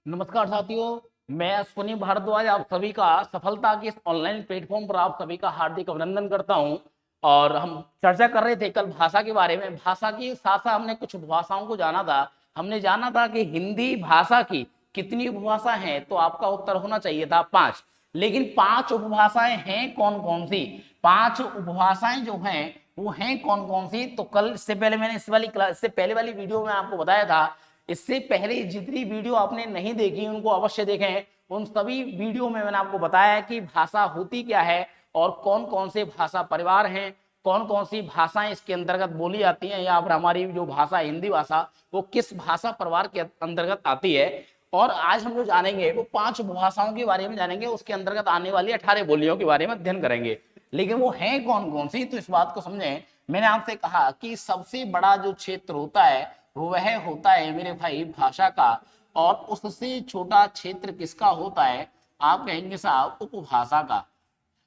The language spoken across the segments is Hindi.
नमस्कार साथियों, मैं अश्विनी भारद्वाज आप सभी का सफलता के इस ऑनलाइन प्लेटफॉर्म पर आप सभी का हार्दिक अभिनंदन करता हूं। और हम चर्चा कर रहे थे कल भाषा के बारे में। भाषा के साथ साथ हमने कुछ उपभाषाओं को जाना था। हमने जाना था कि हिंदी भाषा की कितनी उपभाषा हैं, तो आपका उत्तर होना चाहिए था 5। लेकिन 5 उपभाषाएं हैं कौन कौन सी? 5 उपभाषाएं जो हैं वो हैं कौन कौन सी? तो कल इससे पहले मैंने इस वाली क्लास इससे पहले वाली वीडियो में आपको बताया था। इससे पहले जितनी वीडियो आपने नहीं देखी उनको अवश्य देखें। उन सभी वीडियो में मैंने आपको बताया कि भाषा होती क्या है और कौन कौन से भाषा परिवार हैं, कौन कौन सी भाषाएं इसके अंतर्गत बोली जाती हैं, या फिर हमारी जो भाषा हिंदी भाषा वो किस भाषा परिवार के अंतर्गत आती है। और आज हम जो जानेंगे वो 5 भाषाओं के बारे में जानेंगे, उसके अंतर्गत आने वाली 18 बोलियों के बारे में अध्ययन करेंगे। लेकिन वो हैं कौन कौन सी, तो इस बात को समझें। मैंने आपसे कहा कि सबसे बड़ा जो क्षेत्र होता है वह होता है मेरे भाई भाषा का, और उससे छोटा क्षेत्र किसका होता है? आप कहेंगे साहब उपभाषा का।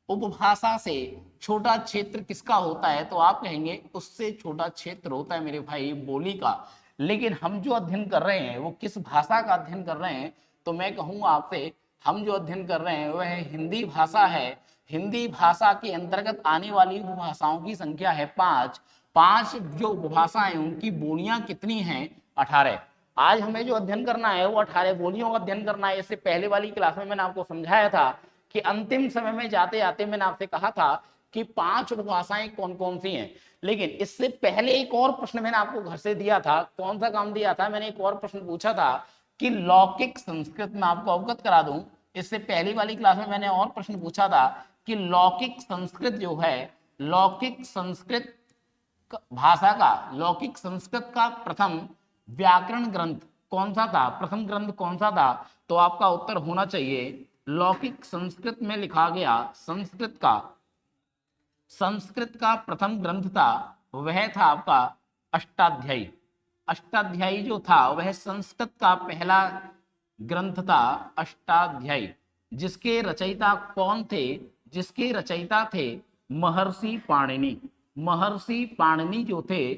उपभाषा से छोटा क्षेत्र किसका होता है? तो आप कहेंगे उससे छोटा क्षेत्र होता है मेरे भाई बोली का। लेकिन हम जो अध्ययन कर रहे हैं वो किस भाषा का अध्ययन कर रहे हैं? तो मैं कहूंगा आपसे, हम जो अध्ययन कर रहे हैं वह हिंदी भाषा है। हिंदी भाषा के अंतर्गत आने वाली उपभाषाओं की संख्या है 5। 5 जो उपभाषाएं उनकी बोलियां कितनी हैं? 18। आज हमें जो अध्ययन करना है वो 18 बोलियों का अध्ययन करना है। इससे पहले वाली क्लास में मैंने आपको समझाया था कि अंतिम समय में जाते जाते मैंने आपसे कहा था कि 5 उपभाषाएं कौन कौन सी हैं। लेकिन इससे पहले एक और प्रश्न मैंने आपको घर से दिया था। कौन सा काम दिया था? मैंने एक और प्रश्न पूछा था कि लौकिक संस्कृत में, आपको अवगत करा दूं, इससे पहली वाली क्लास में मैंने और प्रश्न पूछा था कि लौकिक संस्कृत जो है, लौकिक संस्कृत भाषा का, लौकिक संस्कृत का प्रथम व्याकरण ग्रंथ कौन सा था? प्रथम ग्रंथ कौन सा था? तो आपका उत्तर होना चाहिए लौकिक संस्कृत में लिखा गया संस्कृत का प्रथम ग्रंथ था वह था आपका अष्टाध्यायी। अष्टाध्यायी जो था वह संस्कृत का पहला ग्रंथ था, अष्टाध्यायी। जिसके रचयिता कौन थे? जिसके रचयिता थे महर्षि पाणिनि। महर्षि पाणिनि जो थे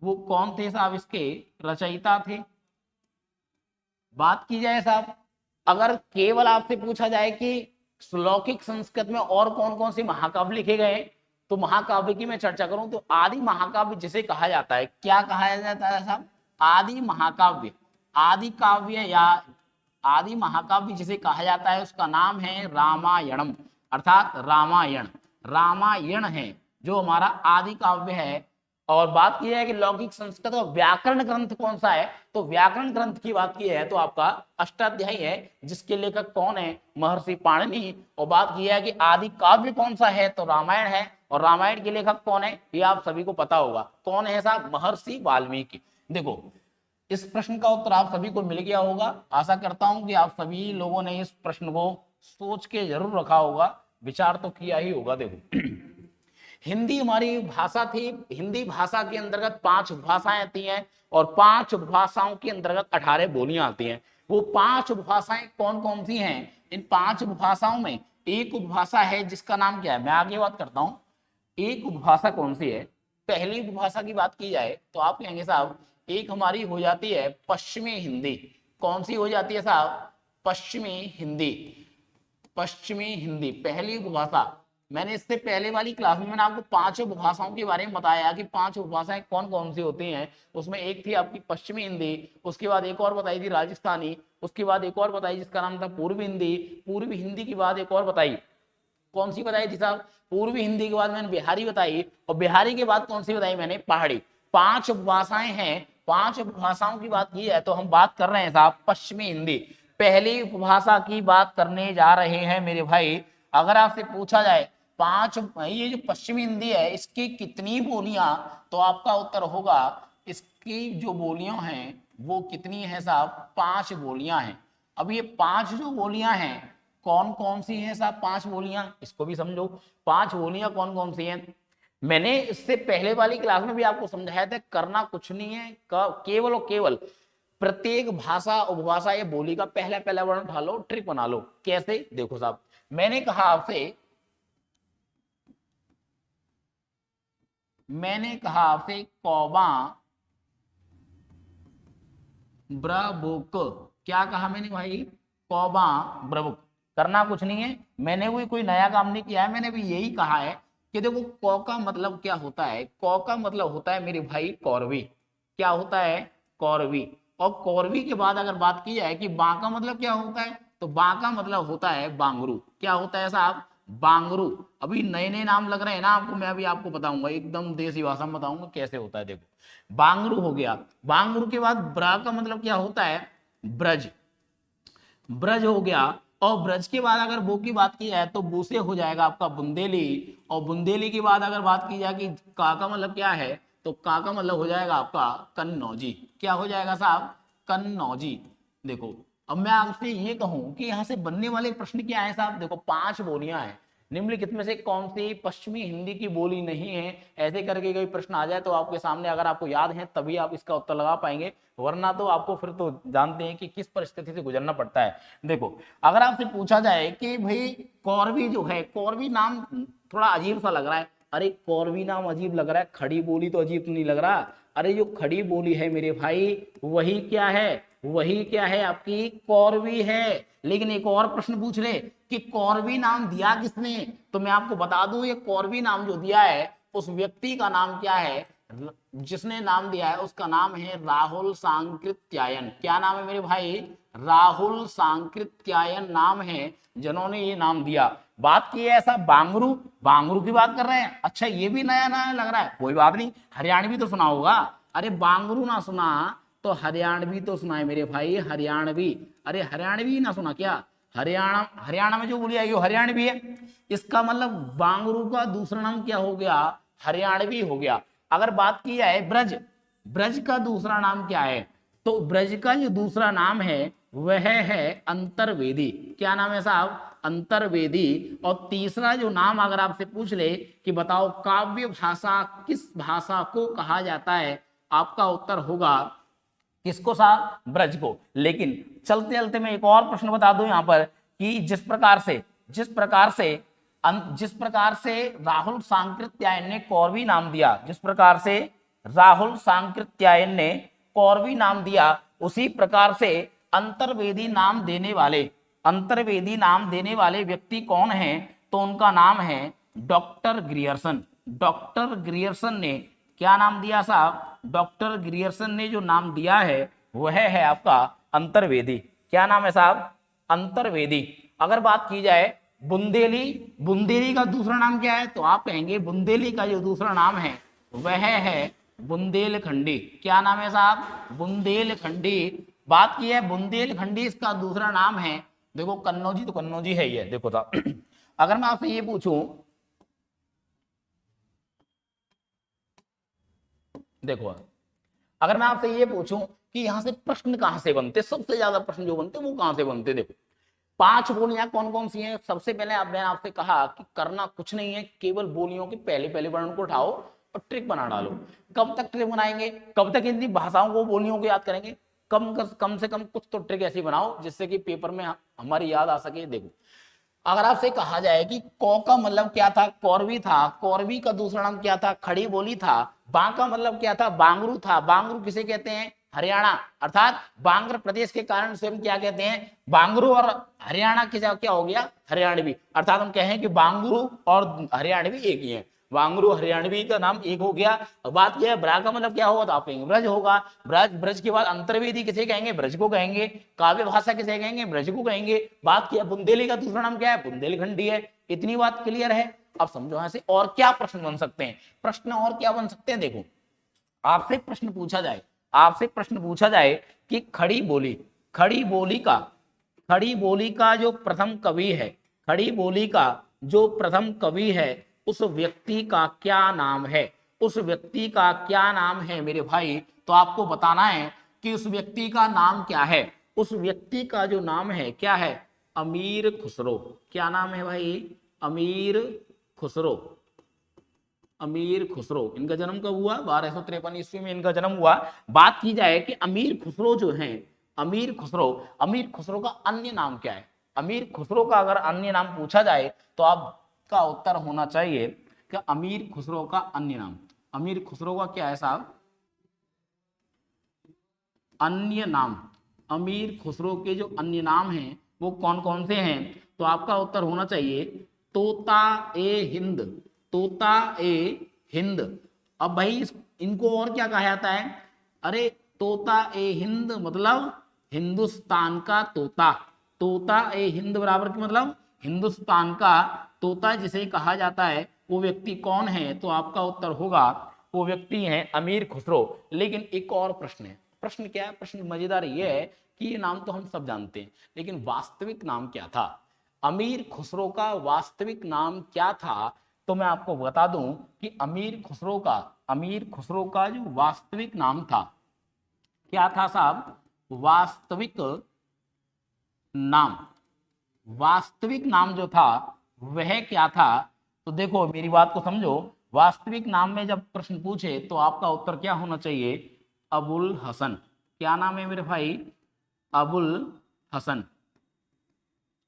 वो कौन थे साहब? इसके रचयिता थे। बात की जाए साहब, अगर केवल आपसे पूछा जाए कि लौकिक संस्कृत में और कौन कौन से महाकाव्य लिखे गए, तो महाकाव्य की मैं चर्चा करूं तो आदि महाकाव्य जिसे कहा जाता है, क्या कहा जाता है साहब? आदि महाकाव्य। आदि काव्य या आदि महाकाव्य जिसे कहा जाता है उसका नाम है रामायणम, अर्थात रामायण। रामायण है जो हमारा आदि काव्य है। और बात की जाए कि लौकिक संस्कृत और व्याकरण ग्रंथ कौन सा है, तो व्याकरण ग्रंथ की बात की है तो आपका अष्टाध्यायी है, जिसके लेखक कौन है? महर्षि पाणिनि। और बात की है कि आदि काव्य कौन सा है, तो रामायण है। और रामायण के लेखक कौन है ये आप सभी को पता होगा, कौन है साहब? महर्षि वाल्मीकि। देखो, इस प्रश्न का उत्तर आप सभी को मिल गया होगा। आशा करता हूं कि आप सभी लोगों ने इस प्रश्न को सोच के जरूर रखा होगा, विचार तो किया ही होगा। देखो, हिंदी हमारी भाषा थी। हिंदी भाषा के अंतर्गत 5 उपभाषाएं आती हैं और 5 उपभाषाओं के अंतर्गत 18 बोलियां आती हैं। वो 5 उपभाषाएं कौन कौन सी हैं? इन 5 उपभाषाओं में एक उपभाषा है जिसका नाम क्या है, मैं आगे बात करता हूं। एक उपभाषा कौन सी है? पहली उपभाषा की बात की जाए तो आप कहेंगे साहब एक हमारी हो जाती है पश्चिमी हिंदी। कौन सी हो जाती है साहब? पश्चिमी हिंदी। पश्चिमी हिंदी पहली उपभाषा। मैंने इससे पहले वाली क्लास में मैंने आपको 5 उपभाषाओं के बारे में बताया कि 5 उपभाषाएं कौन कौन सी होती हैं। उसमें एक थी आपकी पश्चिमी हिंदी, उसके बाद एक और बताई थी राजस्थानी, उसके बाद एक और बताई जिसका नाम था पूर्वी हिंदी। पूर्वी हिंदी की बाद एक और बताई, कौन सी बताई थी साहब? पूर्वी हिंदी के बाद मैंने बिहारी बताई, और बिहारी के बाद कौन सी बताई मैंने? पहाड़ी। 5 उपभाषाएं हैं। 5 उपभाषाओं की बात की है तो हम बात कर रहे हैं साहब पश्चिमी हिंदी। पहली उपभाषा की बात करने जा रहे हैं मेरे भाई। अगर आपसे पूछा जाए 5, ये जो पश्चिमी हिंदी है इसकी कितनी बोलियां, तो आपका उत्तर होगा इसकी जो बोलियां हैं वो कितनी है साहब? 5 बोलियां हैं। अब ये 5 जो बोलियां हैं कौन कौन सी हैं साहब? 5 बोलियां, इसको भी समझो। 5 बोलियां कौन कौन सी हैं? मैंने इससे पहले वाली क्लास में भी आपको समझाया था, करना कुछ नहीं है, केवल और केवल प्रत्येक भाषा उपभाषा या बोली का पहला पहला वर्ण उठा लो, ट्रिक बना लो। कैसे? देखो साहब, मैंने कहा आपसे कौवा, ब्रबुक। क्या कहा मैंने भाई? कौबा ब्रबुक। करना कुछ नहीं है, मैंने कोई नया काम नहीं किया है, मैंने भी यही कहा है कि देखो कौ का मतलब क्या होता है। कौ का मतलब होता है मेरे भाई कौरवी। क्या होता है? कौरवी। और कौरवी के बाद अगर बात की जाए कि बा का मतलब क्या होता है, तो बा का मतलब होता है बांगरू। क्या होता है साहब? बांगरू। अभी नए नए नाम लग रहे हैं ना आपको, मैं अभी आपको बताऊंगा, एकदम देसी भाषा में बताऊंगा कैसे होता है। देखो बांगरू हो गया। बांगरू के बाद ब्रा का मतलब क्या होता है? ब्रज। ब्रज हो गया। और ब्रज के बाद अगर बो की बात की जाए तो बो से हो जाएगा आपका बुंदेली। और बुंदेली के बाद अगर बात की जाए कि का का मतलब क्या है, तो का का मतलब हो जाएगा आपका कन्नौजी। क्या हो जाएगा साहब? कन्नौजी। देखो अब मैं आपसे ये कहूं कि यहां से बनने वाले प्रश्न क्या है साहब, देखो 5 बोलियां हैं। निम्नलिखित में से कौन सी पश्चिमी हिंदी की बोली नहीं है, ऐसे करके कोई प्रश्न आ जाए तो आपके सामने अगर आपको याद है तभी आप इसका उत्तर लगा पाएंगे, वरना तो आपको फिर तो जानते हैं कि किस परिस्थिति से गुजरना पड़ता है। देखो अगर आपसे पूछा जाए कि भाई कौरवी जो है, कौरवी नाम थोड़ा अजीब सा लग रहा है। अरे कौरवी नाम अजीब लग रहा है, खड़ी बोली तो अजीब नहीं लग रहा। अरे जो खड़ी बोली है मेरे भाई, वही क्या है? वही क्या है? आपकी कौरवी है। लेकिन एक और प्रश्न पूछ ले कि कौरवी नाम दिया किसने, तो मैं आपको बता दूं ये कौरवी नाम जो दिया है उस व्यक्ति का नाम क्या है? जिसने नाम दिया है उसका नाम है राहुल सांकृत्यायन। क्या नाम है मेरे भाई? राहुल सांकृत्यायन नाम है जिन्होंने ये नाम दिया। बात की है ऐसा बांगरू, बांगरू की बात कर रहे हैं। अच्छा ये भी नया नया लग रहा है, कोई बात नहीं, हरियाणवी तो सुना होगा। अरे बांगरू ना सुना तो हरियाणवी तो सुना है मेरे भाई, हरियाणवी। अरे हरियाणवी ना सुना क्या? हरियाणा, हरियाणा में जो बोली आई वो हरियाणवी है। इसका मतलब बांगरू का दूसरा नाम क्या हो गया? हरियाणवी हो गया। अगर बात की जाए ब्रज, ब्रज का दूसरा नाम क्या है, तो ब्रज का जो दूसरा नाम है वह है अंतर्वेदी। क्या नाम है साहब? अंतर्वेदी। और तीसरा जो नाम अगर आपसे पूछ ले कि बताओ काव्य भाषा किस भाषा को कहा जाता है, आपका उत्तर होगा किसको साहब? ब्रज को। लेकिन चलते चलते मैं एक और प्रश्न बता दूं यहां पर कि जिस प्रकार से राहुल सांकृत्यायन ने कौरवी नाम दिया, जिस प्रकार से राहुल सांकृत्यायन ने कौरवी नाम दिया, उसी प्रकार से अंतर्वेदी नाम देने वाले, अंतर्वेदी नाम देने वाले व्यक्ति कौन है, तो उनका नाम है डॉक्टर ग्रियर्सन। डॉक्टर ग्रियर्सन ने क्या नाम दिया साहब? डॉक्टर ग्रियर्सन ने जो नाम दिया है वह है आपका अंतर्वेदी। क्या नाम है साहब? अंतर्वेदी। अगर बात की जाए बुंदेली, बुंदेली का दूसरा नाम क्या है, तो आप कहेंगे बुंदेली का जो दूसरा नाम है वह है बुंदेलखंडी। क्या नाम है साहब? बुंदेलखंडी। बात की है बुंदेलखंडी, इसका दूसरा नाम है, देखो कन्नौजी, तो कन्नौजी है ये। देखो साहब अगर मैं आपसे ये पूछूं, देखो अगर मैं आपसे ये पूछूं कि यहां से प्रश्न कहां से बनते, सबसे ज्यादा प्रश्न जो बनते वो कहां से बनते, देखो 5 बोलियां कौन कौन सी हैं। सबसे पहले मैंने आपसे कहा कि करना कुछ नहीं है, केवल बोलियों के पहले पहले वर्ण को उठाओ और ट्रिक बना डालो। कब तक ट्रिक बनाएंगे, कब तक इतनी भाषाओं को, बोलियों को याद करेंगे? कम से कम कुछ तो ट्रिक ऐसी बनाओ जिससे कि पेपर में हमारी याद आ सके। देखो अगर आपसे कहा जाए कि कौ का मतलब क्या था, कौरवी था, कौरवी का दूसरा नाम क्या था, खड़ी बोली था। बा का मतलब क्या था, बांगरू था। बांगरू किसे कहते हैं? हरियाणा, अर्थात बांग्र प्रदेश के कारण से हम क्या कहते हैं, बांगरू। और हरियाणा की क्या हो गया, हरियाणवी। अर्थात हम कहें कि बांगरू और हरियाणवी एक ही है, बांगरू हरियाणवी का नाम एक हो गया। अब बात यह है ब्रा का मतलब क्या होगा, तो आप कहेंगे ब्रज होगा। ब्रज, ब्रज के बाद अंतर्वेदी किसे कहेंगे, ब्रज को कहेंगे। काव्य भाषा किसे कहेंगे, ब्रज को कहेंगे। बात किया बुंदेली का दूसरा नाम क्या है, बुंदेलखंडी है। इतनी बात क्लियर है। अब समझो यहां से और क्या प्रश्न बन सकते हैं, प्रश्न और क्या बन सकते हैं। देखो आपसे प्रश्न पूछा जाए, आपसे प्रश्न पूछा जाए कि खड़ी बोली, खड़ी बोली का, खड़ी बोली का जो प्रथम कवि है, खड़ी बोली का जो प्रथम कवि है, उस व्यक्ति का क्या नाम है, उस व्यक्ति का क्या नाम है मेरे भाई। तो आपको बताना है कि उस व्यक्ति का नाम क्या है। उस व्यक्ति का जो नाम है क्या है, अमीर खुसरो। क्या नाम है भाई, अमीर खुसरो। अमीर खुसरो, इनका जन्म कब हुआ, 1253 ईस्वी में इनका जन्म हुआ। बात की जाए कि अमीर खुसरो जो है, अमीर खुसरो, अमीर खुसरो का अन्य नाम क्या है। अमीर खुसरो का अगर अन्य नाम पूछा जाए तो आपका उत्तर होना चाहिए कि अमीर खुसरो का अन्य नाम, अमीर खुसरो का क्या है साहब, अन्य नाम, अमीर खुसरो के जो अन्य नाम हैं वो कौन कौन से हैं? तो आपका उत्तर होना चाहिए तोता ए हिंद, तोता ए हिंद। अब भाई इनको और क्या कहा जाता है? अरे तोता ए हिंद मतलब हिंदुस्तान का तोता, तोता ए हिंद बराबर की मतलब हिंदुस्तान का तोता जिसे कहा जाता है वो व्यक्ति कौन है? तो आपका उत्तर होगा वो व्यक्ति है अमीर खुसरो। लेकिन एक और प्रश्न है, प्रश्न क्या है? प्रश्न मजेदार ये है कि ये नाम तो हम सब जानते हैं, लेकिन वास्तविक नाम क्या था? अमीर खुसरो का वास्तविक नाम क्या था? तो मैं आपको बता दूं कि अमीर खुसरो का जो वास्तविक नाम था, क्या था साहब? वास्तविक नाम, वास्तविक नाम जो था वह क्या था? तो देखो मेरी बात को समझो, वास्तविक नाम में जब प्रश्न पूछे तो आपका उत्तर क्या होना चाहिए? अबुल हसन। क्या नाम है मेरे भाई? अबुल हसन।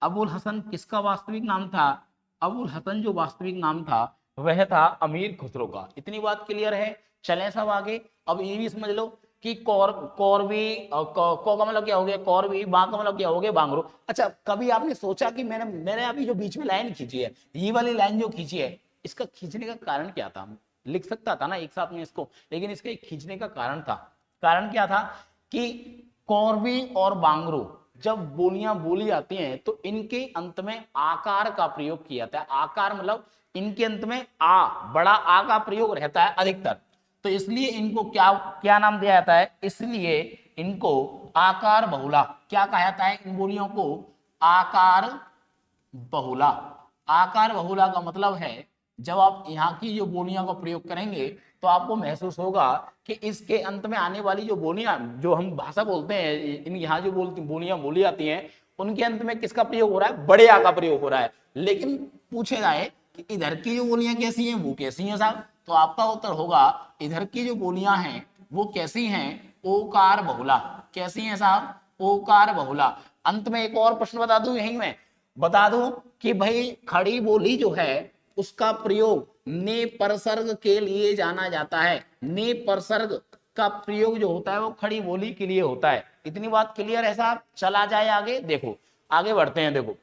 अबुल हसन किसका वास्तविक नाम था? अबुल हसन जो वास्तविक नाम था वह था अमीर खुसरो का। इतनी बात क्लियर है? चलें सब आगे। अब ये भी समझ लो कि कौरवी को का मतलब क्या हो गया? कौरवी। बा का मतलब क्या हो गया? बांगरू। अच्छा, कभी आपने सोचा कि मैंने अभी जो बीच में लाइन खींची है, ये वाली लाइन जो खींची है, इसका खींचने का कारण क्या था? लिख सकता था ना एक साथ में इसको, लेकिन इसके खींचने का कारण था। कारण क्या था कि कौरवी और बांगरू जब बोलियां बोली जाती हैं तो इनके अंत में आकार का प्रयोग किया जाता है। आकार मतलब इनके अंत में बड़ा आ का प्रयोग रहता है अधिकतर, तो इसलिए इनको क्या क्या नाम दिया जाता है? इसलिए इनको आकार बहुला क्या कहा जाता है? इन बोलियों को आकार बहुला। आकार बहुला का मतलब है जब आप यहाँ की जो बोलियों का प्रयोग करेंगे तो आपको महसूस होगा कि इसके अंत में आने वाली जो बोलियां, जो हम भाषा बोलते हैं, इन यहाँ जो बोलियां बोली जाती हैं, उनके अंत में किसका प्रयोग हो रहा है? बड़े आ का प्रयोग हो रहा है। लेकिन पूछे जाए कि इधर की जो बोलियां कैसी हैं, वो कैसी हैं साहब? तो आपका उत्तर होगा इधर की जो बोलियां हैं वो कैसी हैं? ओकार बहुला। कैसी हैं साहब? ओकार बहुला। अंत में एक और प्रश्न बता दूं, यहीं में बता दूं कि भाई खड़ी बोली जो है उसका प्रयोग ने परसर्ग के लिए जाना जाता है। ने परसर्ग का प्रयोग जो होता है वो खड़ी बोली के लिए होता है। इतनी बात क्लियर है साहब? चला जाए आगे। देखो आगे बढ़ते हैं। देखो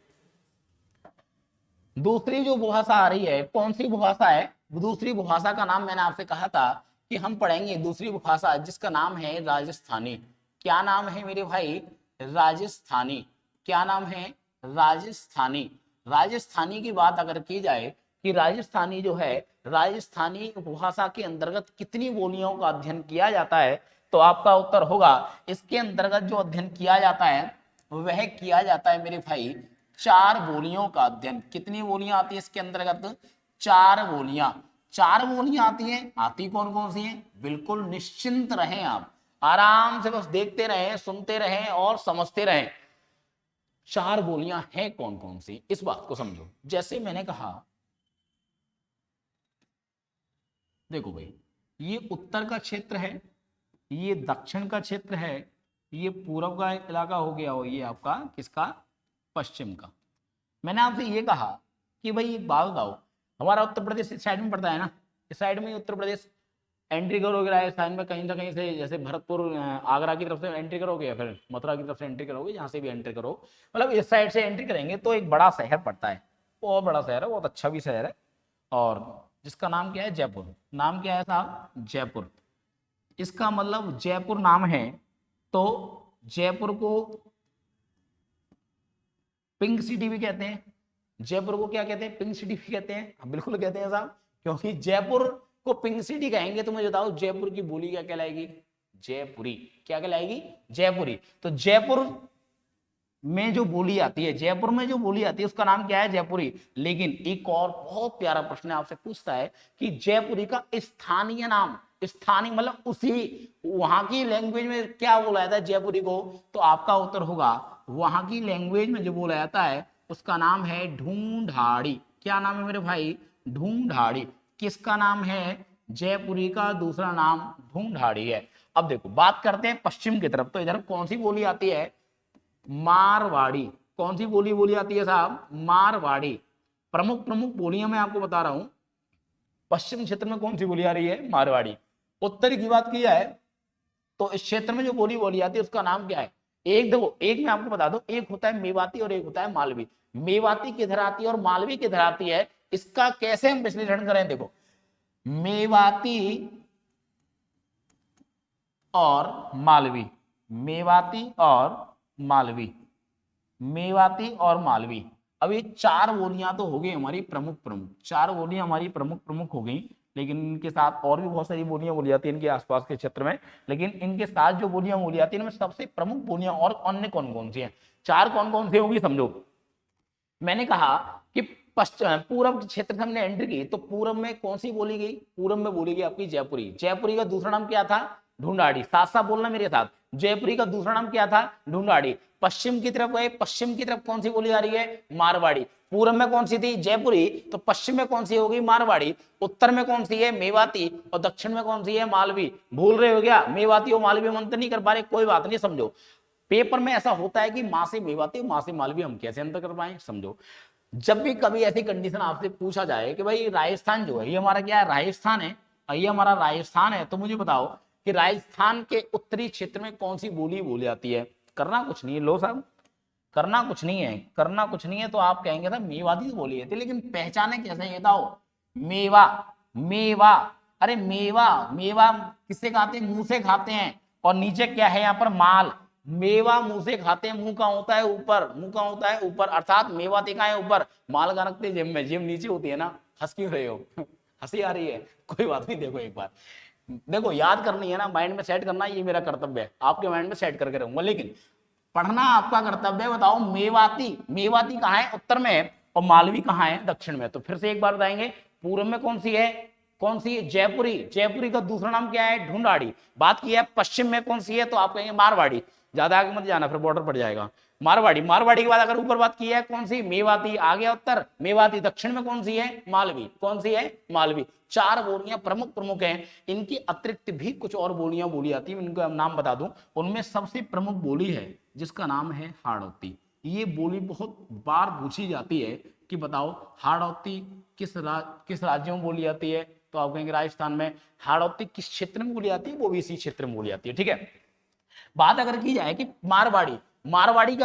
दूसरी जो भाषा आ रही है, कौन सी भाषा है? दूसरी भाषा का नाम मैंने आपसे कहा था कि हम पढ़ेंगे दूसरी भाषा जिसका नाम है राजस्थानी। क्या नाम है मेरे भाई? राजस्थानी। क्या नाम है? राजस्थानी। राजस्थानी की बात अगर की जाए कि राजस्थानी जो है, राजस्थानी भाषा के अंतर्गत कितनी बोलियों का अध्ययन किया जाता है? तो आपका उत्तर होगा इसके अंतर्गत जो अध्ययन किया जाता है वह किया जाता है मेरे भाई 4 बोलियों का अध्ययन। कितनी बोलियां आती है इसके अंतर्गत? 4 बोलियां। 4 बोलियां आती हैं। आती कौन कौन सी हैं? बिल्कुल निश्चिंत रहें, आप आराम से बस देखते रहें, सुनते रहें और समझते रहें। 4 बोलियां हैं कौन कौन सी, इस बात को समझो। जैसे मैंने कहा, देखो भाई, ये उत्तर का क्षेत्र है, ये दक्षिण का क्षेत्र है, ये पूर्व का इलाका हो गया, और ये आपका किसका? पश्चिम का। मैंने आपसे ये कहा कि भाई एक बात बताओ, हमारा उत्तर प्रदेश इस साइड में पड़ता है ना, इस साइड में उत्तर प्रदेश एंट्री करोगे राजस्थान में कहीं ना कहीं से, जैसे भरतपुर आगरा की तरफ से एंट्री करोगे या फिर मथुरा की तरफ से एंट्री करोगे, जहां से भी एंट्री करो, मतलब इस साइड से एंट्री करेंगे तो एक बड़ा शहर पड़ता है, बहुत बड़ा शहर है, बहुत अच्छा भी शहर है, और जिसका नाम क्या है? जयपुर। नाम क्या है साहब? जयपुर। इसका मतलब जयपुर नाम है, तो जयपुर को पिंक सिटी भी कहते हैं। जयपुर को क्या कहते हैं? पिंक सिटी भी कहते हैं। हाँ, बिल्कुल कहते हैं साहब, क्योंकि जयपुर को पिंक सिटी कहेंगे तो मुझे बताओ जयपुर की बोली क्या कहलाएगी? जयपुरी। क्या कहलाएगी? जयपुरी। तो जयपुर में जो बोली आती है, जयपुर में जो बोली आती है उसका नाम क्या है? जयपुरी। लेकिन एक और बहुत प्यारा प्रश्न आपसे पूछता है कि जयपुरी का स्थानीय नाम, स्थानीय मतलब उसी वहां की लैंग्वेज में क्या बोला जाता है जयपुरी को? तो आपका उत्तर होगा वहां की लैंग्वेज में जो बोला जाता है उसका नाम है ढूंढाड़ी। क्या नाम है मेरे भाई? ढूंढाड़ी। किसका नाम है? जयपुरी का दूसरा नाम ढूंढाड़ी है। अब देखो बात करते हैं पश्चिम की तरफ, तो इधर कौन सी बोली आती है? मारवाड़ी। कौन सी बोली बोली आती है साहब? मारवाड़ी। प्रमुख प्रमुख बोलियां मैं आपको बता रहा हूं। पश्चिम क्षेत्र में कौन सी बोली आ रही है? मारवाड़ी। उत्तरी की बात की जाए तो इस क्षेत्र में जो बोली बोली जाती है उसका नाम क्या है? एक देखो, एक मैं आपको बता दूं, एक होता है मेवाती और एक होता है मालवी। मेवाती किधर आती है और मालवी किधर आती है, इसका कैसे हम विश्लेषण करें? देखो, मेवाती और मालवी, मेवाती और मालवी, मेवाती और मालवी। अब ये चार बोलियां तो हो गई हमारी प्रमुख प्रमुख, चार बोलियां हमारी प्रमुख प्रमुख हो गई, लेकिन इनके साथ और भी बहुत सारी बोलियां बोली जाती है इनके आसपास के क्षेत्र में, लेकिन इनके साथ जो बोलियां बोली जाती है इनमें सबसे प्रमुख बोलियां और अन्य कौन कौन सी हैं? चार कौन कौन सी होगी समझो। मैंने कहा कि पूरब क्षेत्र से हमने एंट्री की, तो पूरब में कौन सी बोली गई? पूरब में बोली गई आपकी जयपुरी। जयपुरी का दूसरा नाम क्या था? ढूंढाड़ी। साथ साथ बोलना मेरे साथ, जयपुरी का दूसरा नाम क्या था? ढूंढाड़ी। पश्चिम की तरफ गए, पश्चिम की तरफ कौन सी बोली जा रही है? मारवाड़ी। पूरब में कौन सी थी? जयपुरी। तो पश्चिम में कौन सी होगी? मारवाड़ी। उत्तर में कौन सी है? मेवाती। और दक्षिण में कौन सी है? मालवी। भूल रहे हो क्या? मेवाती और मालवी अंतर नहीं कर पा रहे, कोई बात नहीं, समझो। पेपर में ऐसा होता है कि मां से मेवाती, मां से मालवी, हम कैसे अंतर कर पाए? समझो, जब भी कभी ऐसी कंडीशन आपसे पूछा जाए कि भाई राजस्थान जो है ये हमारा क्या है? राजस्थान है, और ये हमारा राजस्थान है, तो मुझे बताओ कि राजस्थान के उत्तरी क्षेत्र में कौन सी बोली बोली जाती है? करना कुछ नहीं है, लो साहब, करना कुछ नहीं है, करना कुछ नहीं है। तो आप कहेंगे था मेवाती तो बोली जाती है, लेकिन पहचाने कैसे ये बताओ? मेवा, मेवा, अरे मेवा, मेवा किससे खाते हैं? मुंह से खाते हैं। और नीचे क्या है यहाँ पर? माल। मेवा मुंह से खाते हैं, मुंह का होता है ऊपर, मुंह का होता है ऊपर, अर्थात मेवा देखा है ऊपर, माल का रखते जेब में, जेब नीचे होती है ना। हंस क्यों रहे हो? हंसी आ रही है? कोई बात नहीं, देखो एक बार, देखो याद करनी है ना, माइंड में सेट करना, ये मेरा कर्तव्य है, आपके माइंड में सेट करके रहूंगा, लेकिन पढ़ना आपका कर्तव्य है। बताओ मेवाती, मेवाती कहाँ है? उत्तर में है, और मालवी कहाँ है? दक्षिण में। तो फिर से एक बार बताएंगे, पूर्व में कौन सी है? कौन सी? जयपुरी। जयपुरी का दूसरा नाम क्या है? ढूंढाड़ी। बात की है पश्चिम में कौन सी है? तो आप कहेंगे मारवाड़ी। ज्यादा आगे मत जाना, फिर बॉर्डर पड़ जाएगा। मारवाड़ी। मारवाड़ी के बाद अगर ऊपर बात की है कौन सी? मेवाती। आ गया उत्तर, मेवाती। दक्षिण में कौन सी है? मालवी। कौन सी है? मालवी। चार बोलियां प्रमुख प्रमुख हैं, इनकी अतिरिक्त भी कुछ और बोलियां बोली जाती हैं, इनका नाम बता दूं। उनमें सबसे प्रमुख बोली है जिसका नाम है हाड़ौती। ये बोली बहुत बार पूछी जाती है कि बताओ हाड़ौती किस राज्य में बोली जाती है? तो आप कहेंगे राजस्थान में। हाड़ौती किस क्षेत्र में बोली जाती है? वो भी इसी क्षेत्र में बोली जाती है, ठीक है। बात अगर की जाए कि मारवाड़ी, मारवाड़ी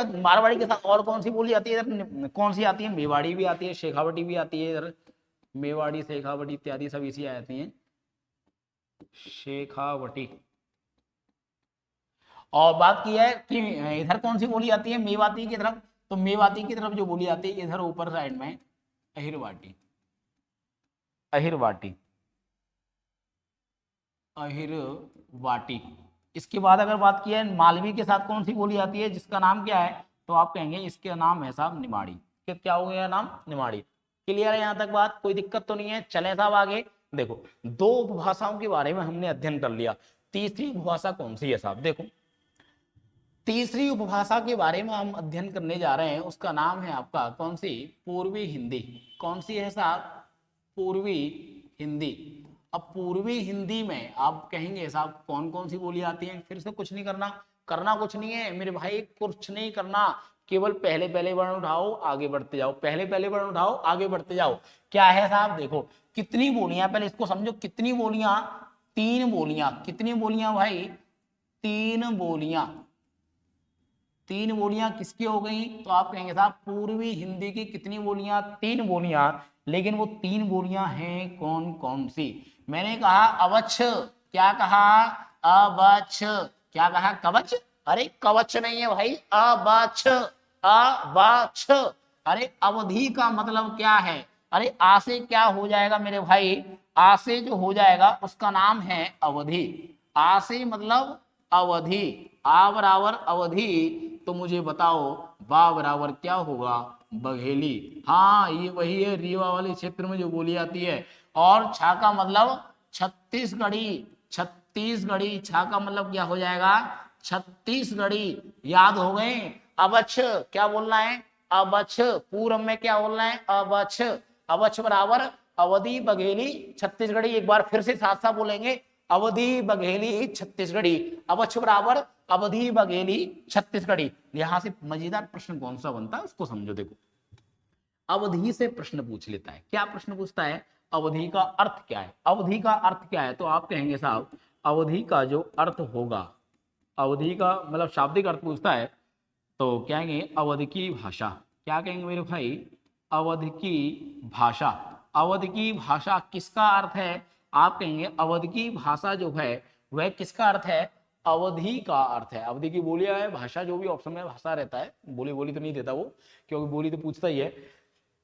के साथ और कौन सी बोली जाती है? इधर कौन सी आती है? मेवाड़ी भी आती है, शेखावटी भी आती है, इधर मेवाड़ी, शेखावटी इत्यादि सब इसी आती हैं, शेखावटी। और बात की है कि इधर कौन सी बोली जाती है? मेवाती की तरफ। तो मेवाती की तरफ जो बोली जाती है इधर ऊपर साइड में अहिरवाटी, अहिरवाटी, अहिरवाटी। इसके बाद अगर बात की है मालवी के साथ कौन सी बोली जाती है जिसका नाम क्या है? तो आप कहेंगे इसका नाम है साहब निमाड़ी। क्या हो गया नाम? निमाड़ी। क्लियर है यहां तक बात? कोई दिक्कत तो नहीं है? चले साहब आगे। देखो, दो उपभाषाओं के बारे में हमने अध्ययन कर लिया, तीसरी उपभाषा कौन सी है साहब? देखो, तीसरी उपभाषा के बारे में हम अध्ययन करने जा रहे हैं, उसका नाम है आपका कौन सी? पूर्वी हिंदी। कौन सी है साहब? पूर्वी हिंदी। अब पूर्वी हिंदी में आप कहेंगे साहब कौन कौन सी बोली आती है? फिर से कुछ नहीं करना, करना कुछ नहीं है मेरे भाई, कुछ नहीं करना, केवल पहले पहले वर्ण उठाओ आगे बढ़ते जाओ, पहले पहले वर्ण उठाओ आगे बढ़ते जाओ। क्या है साहब? देखो कितनी बोलियां, पहले इसको समझो, कितनी बोलियां? तीन बोलियां। कितनी बोलियां भाई? तीन बोलियां। तीन बोलियां किसकी हो गई? तो आप कहेंगे साहब पूर्वी हिंदी की कितनी बोलियां? तीन बोलियां। लेकिन वो तीन बोलियां हैं कौन कौन सी? मैंने कहा अवच्छ। क्या कहा? अवच्छ। क्या कहा? कवच? अरे कवच नहीं है भाई, अवच्छ, अवच्छ। अरे अवधि का मतलब क्या है? अरे आ से क्या हो जाएगा मेरे भाई? आ से जो हो जाएगा उसका नाम है अवधि। आ से मतलब अवधि। आ बराबर अवधि। तो मुझे बताओ बा बराबर क्या होगा? बघेली। हाँ ये वही है, रीवा वाले क्षेत्र में जो बोली जाती है। और छा का मतलब छत्तीसगढ़ी। छत्तीसगढ़ी। छा का मतलब क्या हो जाएगा? छत्तीसगढ़ी। याद हो गए? अवच्छ क्या बोलना है? अवच्छ। पूर्व में क्या बोलना है? अवच्छ। अवच्छ बराबर अवधि बघेली छत्तीसगढ़ी। एक बार फिर से साथ साथ बोलेंगे, अवधि बघेली छत्तीसगढ़ी। अवच्छ बराबर अवधि बघेली छत्तीसगढ़ी। यहां से मजेदार प्रश्न कौन सा बनता है उसको समझो। देखो, अवधि से प्रश्न पूछ लेता है। क्या प्रश्न पूछता है? अवधि का अर्थ क्या है? अवधि का अर्थ क्या है? तो आप कहेंगे साहब अवधि का जो अर्थ होगा अवधि का मतलब शाब्दिक अर्थ पूछता है तो क्या कहेंगे, अवध की भाषा। क्या कहेंगे मेरे भाई, अवध की भाषा। अवध की भाषा किसका अर्थ है, आप कहेंगे अवध की भाषा जो है वह किसका अर्थ है, अवधि का अर्थ है। अवधि की बोलियां है, भाषा जो भी ऑप्शन में भाषा रहता है, बोली बोली तो नहीं देता वो, क्योंकि बोली तो पूछता ही है।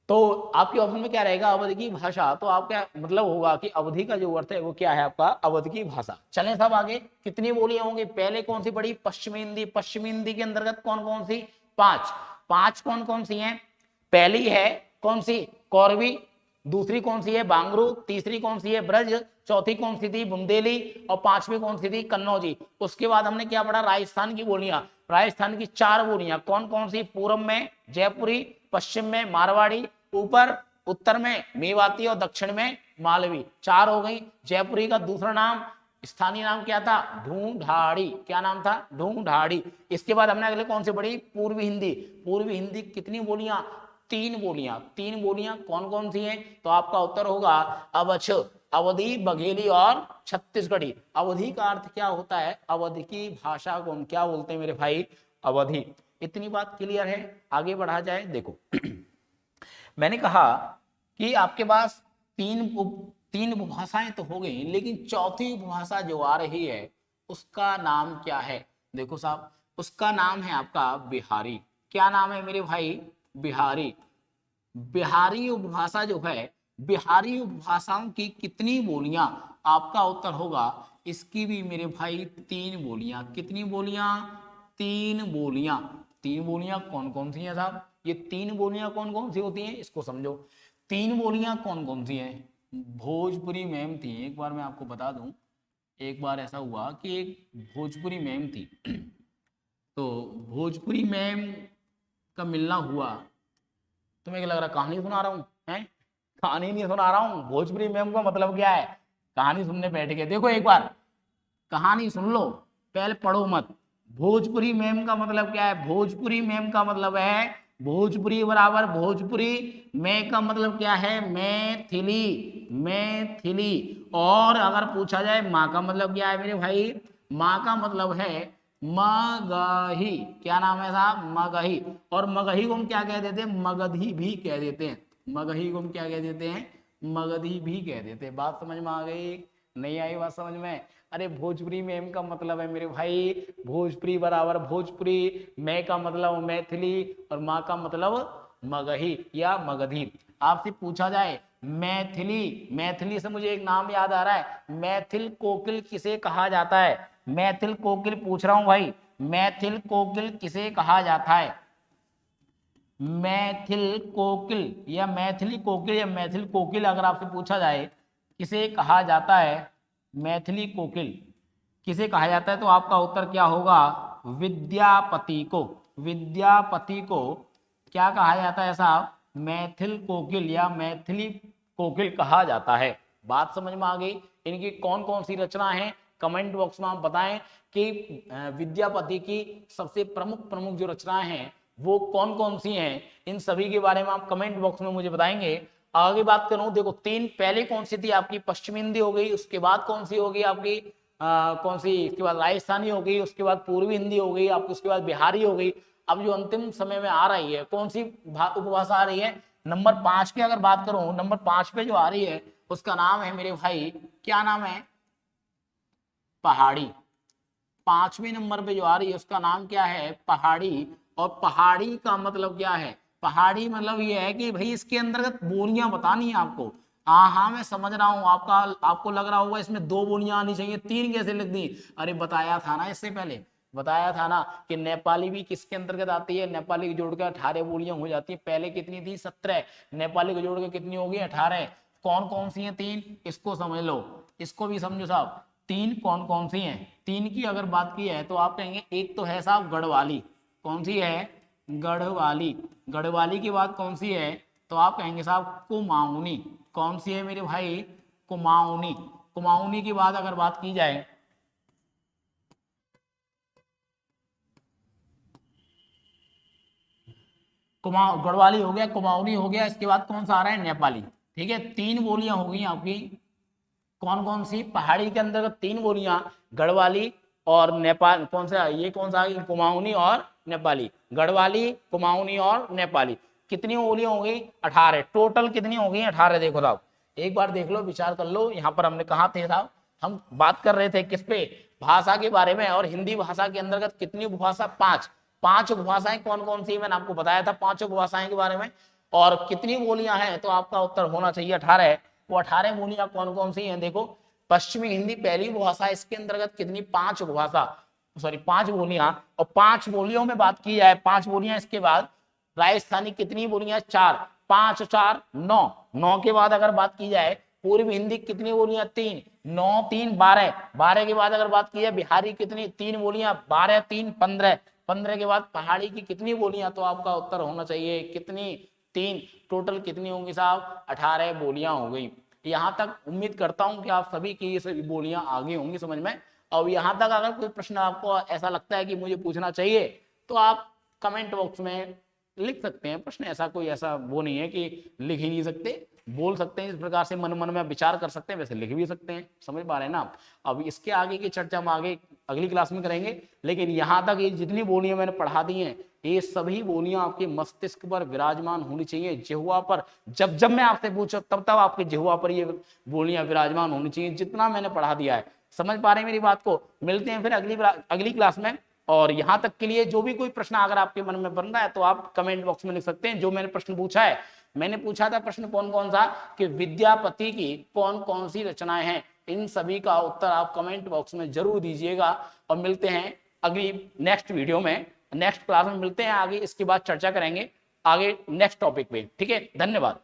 तो आपके ऑप्शन में क्या रहेगा, अवध की भाषा। तो आप क्या मतलब होगा कि अवधि का जो अर्थ है वो क्या है आपका, अवध की भाषा। चलें सब आगे, कितनी बोलियां होंगी, पहले कौन सी पढ़ी, पश्चिमी हिंदी। पश्चिमी हिंदी के अंतर्गत कौन कौन सी, पांच। पांच कौन कौन सी हैं, पहली है कौन सी, कौरवी। दूसरी कौन सी है, बांगरू। तीसरी कौन सी है, ब्रज। चौथी कौन सी थी, बुंदेली। और पांचवी कौन सी थी, कन्नौजी। उसके बाद हमने क्या पढ़ा, राजस्थान की बोलियां। राजस्थान की चार बोलियां कौन कौन सी, पूर्व में जयपुरी, पश्चिम में मारवाड़ी, ऊपर उत्तर में मेवाती और दक्षिण में मालवी। चार हो गई। जयपुरी का दूसरा नाम, स्थानीय नाम क्या था, ढूंढाड़ी। क्या नाम था, ढूंढाड़ी। इसके बाद हमने अगले कौन सी पढ़ी, पूर्वी हिंदी। पूर्वी हिंदी कितनी बोलियां, तीन बोलियां। तीन बोलियां कौन कौन सी हैं, तो आपका उत्तर होगा अवछ, अवधी, बघेली और छत्तीसगढ़ी। अवधि का अर्थ क्या होता है, अवधि की भाषा को हम क्या बोलते हैं मेरे भाई, अवधि। इतनी बात क्लियर है, आगे बढ़ा जाए। देखो मैंने कहा कि आपके पास तीन उपभाषाएं तो हो गई, लेकिन चौथी उपभाषा जो आ रही है उसका नाम क्या है। देखो साहब, उसका नाम है आपका बिहारी। क्या नाम है मेरे भाई, बिहारी। बिहारी उपभाषा जो है, बिहारी उपभाषाओं की कितनी बोलियां, आपका उत्तर होगा इसकी भी मेरे भाई तीन बोलियां। कितनी बोलियां, तीन बोलियां। तीन बोलियां कौन कौन सी हैं साहब, ये तीन बोलियां कौन कौन सी होती हैं इसको समझो। तीन बोलियां कौन कौन सी हैं, भोजपुरी मैम थी, एक बार मैं आपको बता दूं। एक बार ऐसा हुआ कि एक भोजपुरी मैम थी, तो भोजपुरी मैम का मिलना हुआ। तुम्हें क्या लग रहा कहानी सुना रहा हूँ, हैं? कहानी नहीं सुना रहा हूँ, भोजपुरी मैम का मतलब क्या है, कहानी सुनने बैठ गए। देखो एक बार कहानी सुन लो, पहले पढ़ो मत। भोजपुरी मैम का मतलब क्या है, भोजपुरी मैम का मतलब है भोजपुरी बराबर भोजपुरी, मैं का मतलब क्या है, मैथिली, मैथिली। और अगर पूछा जाए माँ का मतलब क्या है मेरे भाई, माँ का मतलब है मगही। क्या नाम है साहब, मगही। और मगही को हम क्या कह देते हैं, मगधी भी कह देते हैं। मगही को हम क्या कह देते हैं, मगधी भी कह देते हैं। बात समझ में आ गई, नहीं आई बात समझ में। अरे भोजपुरी में एम का मतलब है मेरे भाई भोजपुरी बराबर भोजपुरी, मैं का मतलब मैथिली और माँ का मतलब मगही या मगधी। आपसे पूछा जाए मैथिली, मैथिली से मुझे एक नाम याद आ रहा है, मैथिल कोकिल किसे कहा जाता है। मैथिल कोकिल पूछ रहा हूं भाई, मैथिल कोकिल किसे कहा जाता है। मैथिल कोकिल या मैथिली कोकिल या मैथिल कोकिल अगर आपसे पूछा जाए किसे कहा जाता है, मैथिली कोकिल किसे कहा जाता है, तो आपका उत्तर क्या होगा, विद्यापति को। विद्यापति को क्या कहा जाता है साहब, मैथिल कोकिल या मैथिली कोकिल कहा जाता है। बात समझ में आ गई। इनकी कौन कौन सी रचना है, कमेंट बॉक्स में आप बताएं कि विद्यापति की सबसे प्रमुख प्रमुख जो रचनाएं हैं वो कौन कौन सी हैं, इन सभी के बारे में आप कमेंट बॉक्स में मुझे बताएंगे। आगे बात करूं, देखो तीन, पहले कौन सी थी आपकी, पश्चिमी हिंदी हो गई, उसके बाद कौन सी होगी आपकी कौन सी, इसके बाद राजस्थानी हो गई, उसके बाद पूर्वी हिंदी हो गई आपकी, उसके बाद बिहारी हो गई। अब जो अंतिम समय में आ रही है कौन सी उपभाषा आ रही है, नंबर 5 की अगर बात करूं, नंबर 5 पे जो आ रही है उसका नाम है मेरे भाई, क्या नाम है, पहाड़ी। 5वें नंबर पे जो आ रही है उसका नाम क्या है, पहाड़ी। और पहाड़ी का मतलब क्या है, पहाड़ी मतलब ये है कि भाई इसके अंतर्गत बोलियां बतानी है आपको। हाँ मैं समझ रहा हूँ, आपको लग रहा होगा इसमें दो बोलियां आनी चाहिए, तीन कैसे लिख दी। अरे बताया था ना, इससे पहले बताया था ना कि नेपाली भी किसके अंतर्गत आती है, नेपाली को जोड़कर 18 बोलियां हो जाती है। पहले कितनी थी, 17, नेपाली को जोड़कर कितनी होगी, 18। कौन कौन सी है तीन, इसको समझ लो, इसको भी समझो साहब। तीन कौन कौन सी हैं, तीन की अगर बात की है तो आप कहेंगे एक तो है साहब गढ़वाली। कौन सी है, गढ़वाली। गढ़वाली की बात कौन सी है, तो आप कहेंगे साहब कुमाऊनी। कौन सी है मेरे भाई, कुमाऊनी। कुमाऊनी की बात अगर बात की जाए, गढ़वाली हो गया, कुमाऊनी हो गया, इसके बाद कौन सा आ रहा है, नेपाली। ठीक है, तीन बोलियां हो गई आपकी। कौन कौन सी, पहाड़ी के अंदर तीन बोलियां, गढ़वाली, और नेपाल कौन सा, ये कौन सा, कुमाऊनी और नेपाली, गढ़वाली, कुमाऊनी और नेपाली। कितनी बोलियां हो गई? 18। टोटल कितनी हो गई? 18। देखो साहब, एक बार देख लो, विचार कर लो। यहाँ पर हमने कहा थे साहब, हम बात कर रहे थे किस पे? भाषा के बारे में। और हिंदी भाषा के अंतर्गत कितनी उपभाषा? 5। 5 उपभाषाएं कौन कौन सी? मैंने आपको बताया था 5 उपभाषाएं के बारे में। और कितनी बोलियां हैं? तो आपका उत्तर होना चाहिए 18। वो 18 बोलियां कौन कौन सी हैं? देखो, पश्चिमी हिंदी पहली उपभाषा, इसके अंतर्गत कितनी? 5 उपभाषा, सॉरी 5 बोलियां। और 5 बोलियों में बात की जाए, 5 बोलियां, इसके बाद राजस्थानी कितनी बोलियां? 4। 5 4 9। 9 के बाद अगर बात की जाए पूर्वी हिंदी कितनी बोलियां? 3। 9 3 12। 12 के बाद अगर बात की जाए बिहारी कितनी? 3 बोलियां। 12 3 15। 15 के बाद पहाड़ी की कितनी बोलियां? तो आपका उत्तर होना चाहिए कितनी? 3। टोटल कितनी होंगी साहब? 18 बोलियां हो गई। यहाँ तक उम्मीद करता हूं कि आप सभी की ये सभी बोलियां आ गई होंगी समझ में। और यहाँ तक अगर कोई प्रश्न आपको ऐसा लगता है कि मुझे पूछना चाहिए, तो आप कमेंट बॉक्स में लिख सकते हैं प्रश्न। ऐसा कोई ऐसा वो नहीं है कि लिख ही नहीं सकते, बोल सकते हैं। इस प्रकार से मन मन में विचार कर सकते हैं, वैसे लिख भी सकते हैं। समझ पा रहे हैं ना आप? अब इसके आगे की चर्चा हम आगे अगली क्लास में करेंगे। लेकिन यहाँ तक ये जितनी बोलियां मैंने पढ़ा दी हैं, ये सभी बोलियां आपके मस्तिष्क पर विराजमान होनी चाहिए, जिह्वा पर। जब जब मैं आपसे पूछूं तब तब आपके जिह्वा पर ये बोलियां विराजमान होनी चाहिए, जितना मैंने पढ़ा दिया है। समझ पा रहे हैं मेरी बात को? मिलते हैं फिर अगली क्लास में। और यहाँ तक के लिए जो भी कोई प्रश्न अगर आपके मन में बन रहा है, तो आप कमेंट बॉक्स में लिख सकते हैं। जो मैंने प्रश्न पूछा है, मैंने पूछा था प्रश्न कौन कौन सा, कि विद्यापति की कौन कौन सी रचनाएं हैं, इन सभी का उत्तर आप कमेंट बॉक्स में जरूर दीजिएगा। और मिलते हैं अगली नेक्स्ट वीडियो में, नेक्स्ट क्लास में मिलते हैं। आगे इसके बाद चर्चा करेंगे आगे नेक्स्ट टॉपिक पे। ठीक है, धन्यवाद।